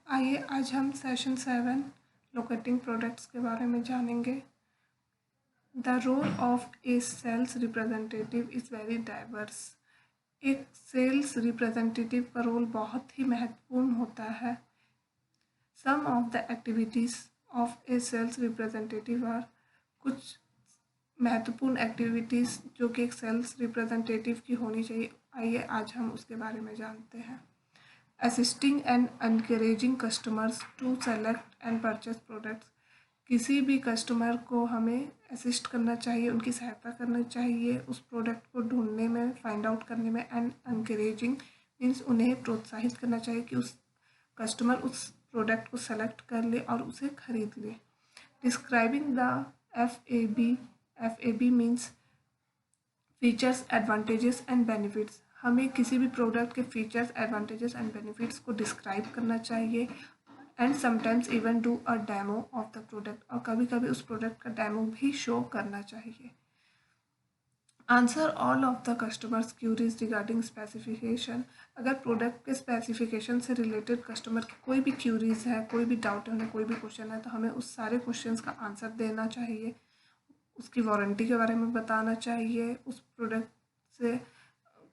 आइए आज हम सेशन 7 लोकेटिंग प्रोडक्ट्स के बारे में जानेंगे। The role of a sales representative is very diverse. एक सेल्स रिप्रेजेंटेटिव का रोल बहुत ही महत्वपूर्ण होता है। Some of the activities of a sales representative are, कुछ महत्वपूर्ण एक्टिविटीज़ जो कि एक सेल्स रिप्रेजेंटेटिव की होनी चाहिए, आइए आज हम उसके बारे में जानते हैं। Assisting and encouraging customers to select and purchase products। किसी भी कस्टमर को हमें असिस्ट करना चाहिए, उनकी सहायता करनी चाहिए उस प्रोडक्ट को ढूंढने में, फाइंड आउट करने में। एंड encouraging मीन्स उन्हें प्रोत्साहित करना चाहिए कि उस कस्टमर उस प्रोडक्ट को सेलेक्ट कर ले और उसे खरीद ले। Describing the FAB means features, advantages and benefits. हमें किसी भी प्रोडक्ट के फीचर्स, एडवांटेजेस एंड बेनिफिट्स को डिस्क्राइब करना चाहिए। And sometimes even do a demo of the product, और कभी कभी उस प्रोडक्ट का डेमो भी शो करना चाहिए। Answer all of the customers queries regarding specification. अगर प्रोडक्ट के स्पेसिफिकेशन से रिलेटेड कस्टमर की कोई भी क्यूरीज है, कोई भी डाउट है, उन्हें कोई भी क्वेश्चन है, तो हमें उस सारे क्वेश्चंस का आंसर देना चाहिए। उसकी वारंटी के बारे में बताना चाहिए, उस प्रोडक्ट से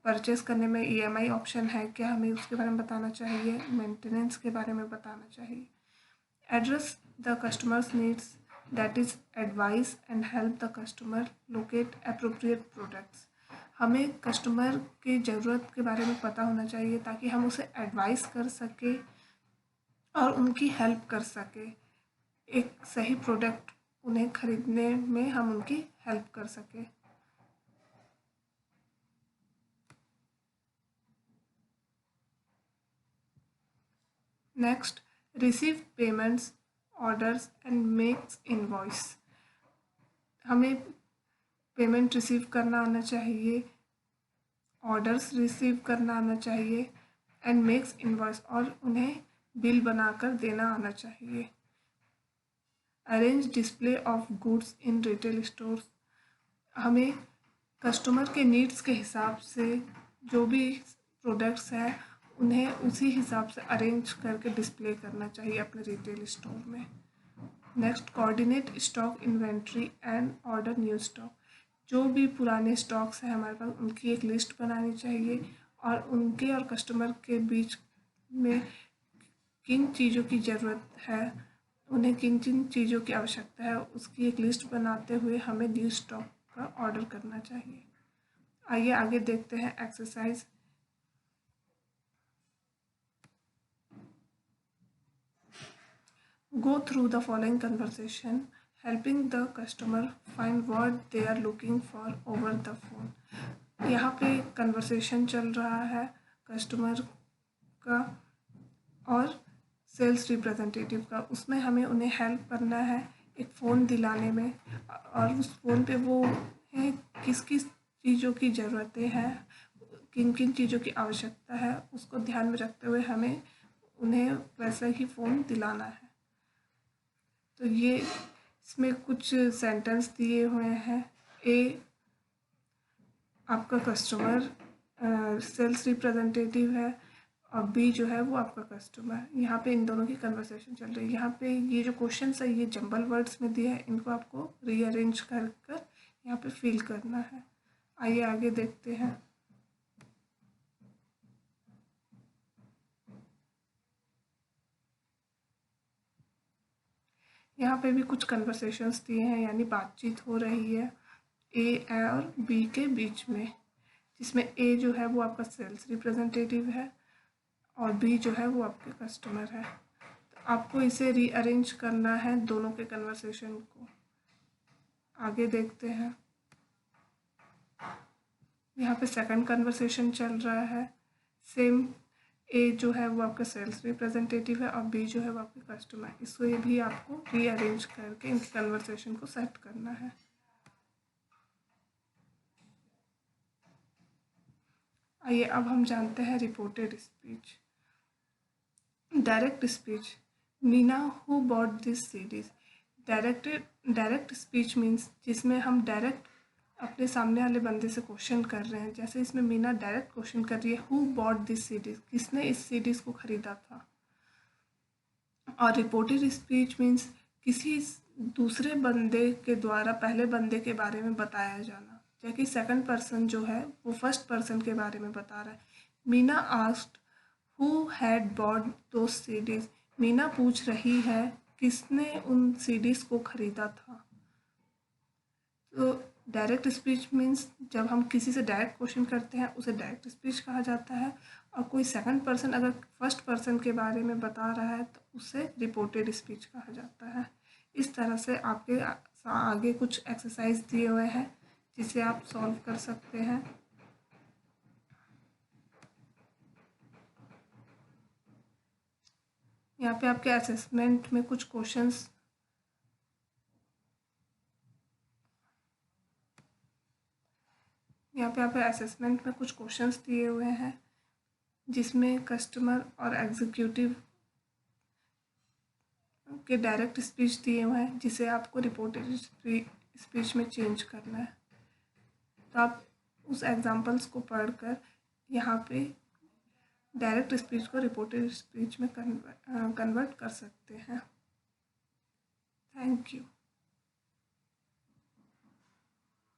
परचेस करने में EMI ऑप्शन है क्या, हमें उसके बारे में बताना चाहिए। मेंटेनेंस के बारे में बताना चाहिए। Address the customers needs, that is advice and help the customer locate appropriate products. हमें कस्टमर की ज़रूरत के बारे में पता होना चाहिए ताकि हम उसे एडवाइस कर सके और उनकी हेल्प कर सके। एक सही प्रोडक्ट उन्हें खरीदने में हम उनकी हेल्प कर सके। Next, receive payments, orders and makes invoice. हमें पेमेंट रिसीव करना आना चाहिए, ऑर्डर्स रिसीव करना आना चाहिए, एंड मेक्स इनवॉइस, और उन्हें बिल बनाकर देना आना चाहिए। Arrange display of goods in retail stores. हमें कस्टमर के नीड्स के हिसाब से जो भी प्रोडक्ट्स हैं उन्हें उसी हिसाब से अरेंज करके डिस्प्ले करना चाहिए अपने रिटेल स्टोर में। Next, coordinate stock inventory and order new stock. जो भी पुराने स्टॉक्स हैं हमारे पास, उनकी एक लिस्ट बनानी चाहिए और उनके और कस्टमर के बीच में किन चीज़ों की ज़रूरत है, उन्हें किन किन चीज़ों की आवश्यकता है, उसकी एक लिस्ट बनाते हुए हमें न्यू स्टॉक का ऑर्डर करना चाहिए। आइए आगे देखते हैं exercise. Go through the following conversation, helping the customer find what they are looking for over the phone। यहाँ पे कन्वर्सेशन चल रहा है कस्टमर का और सेल्स रिप्रेजेंटेटिव का। उसमें हमें उन्हें हेल्प करना है एक फ़ोन दिलाने में, और उस फ़ोन पे वो है किस किस चीज़ों की ज़रूरतें हैं, किन किन चीज़ों की आवश्यकता है, उसको ध्यान में रखते हुए हमें उन्हें वैसा ही फ़ोन दिलाना है। तो ये इसमें कुछ सेंटेंस दिए हुए हैं। ए, आपका कस्टमर सेल्स रिप्रेजेंटेटिव है, और बी जो है वो आपका कस्टमर। यहाँ पे इन दोनों की कन्वर्सेशन चल रही है। यहाँ पे ये जो क्वेश्चन है ये जंबल वर्ड्स में दिया है, इनको आपको रीअरेंज कर कर यहाँ पे फिल करना है। आइए आगे देखते हैं। यहाँ पे भी कुछ कन्वर्सेशंस दिए हैं, यानी बातचीत हो रही है ए और बी के बीच में, जिसमें ए जो है वो आपका सेल्स रिप्रेजेंटेटिव है और बी जो है वो आपके कस्टमर है। तो आपको इसे रीअरेंज करना है दोनों के कन्वर्सेशन को। आगे देखते हैं। यहाँ पे सेकंड कन्वर्सेशन चल रहा है। सेम, ए जो है वो आपका सेल्स रिप्रेजेंटेटिव है और बी जो है वो आपके कस्टमर है। इसको ये भी आपको रीअरेंज करके इनकी कन्वर्सेशन को सेट करना है। आइए अब हम जानते हैं reported speech. Direct speech, Meena who bought this series. Direct speech means जिसमें हम डायरेक्ट अपने सामने वाले बंदे से क्वेश्चन कर रहे हैं। जैसे इसमें मीना डायरेक्ट क्वेश्चन कर रही है, हु बॉट दिस सीरीज, किसने इस सीरीज को खरीदा था। और रिपोर्टेड स्पीच मीन्स किसी दूसरे बंदे के द्वारा पहले बंदे के बारे में बताया जाना, जबकि सेकंड पर्सन जो है वो फर्स्ट पर्सन के बारे में बता रहा है। Meena asked who had bought those CDs. Meena पूछ रही है किसने उन सीडीज को खरीदा था। तो डायरेक्ट स्पीच मीन्स जब हम किसी से डायरेक्ट क्वेश्चन करते हैं उसे डायरेक्ट स्पीच कहा जाता है, और कोई सेकंड पर्सन अगर फर्स्ट पर्सन के बारे में बता रहा है तो उसे रिपोर्टेड स्पीच कहा जाता है। इस तरह से आपके आगे कुछ एक्सरसाइज दिए हुए हैं जिसे आप सॉल्व कर सकते हैं। यहाँ पे आपके असेसमेंट में कुछ क्वेश्चंस असेसमेंट में कुछ क्वेश्चंस दिए हुए हैं जिसमें कस्टमर और एग्जीक्यूटिव के डायरेक्ट स्पीच दिए हुए हैं जिसे आपको रिपोर्टेड स्पीच में चेंज करना है। तो आप उस एग्जांपल्स को पढ़कर यहाँ पे डायरेक्ट स्पीच को रिपोर्टेड स्पीच में कन्वर्ट कर सकते हैं। Thank you.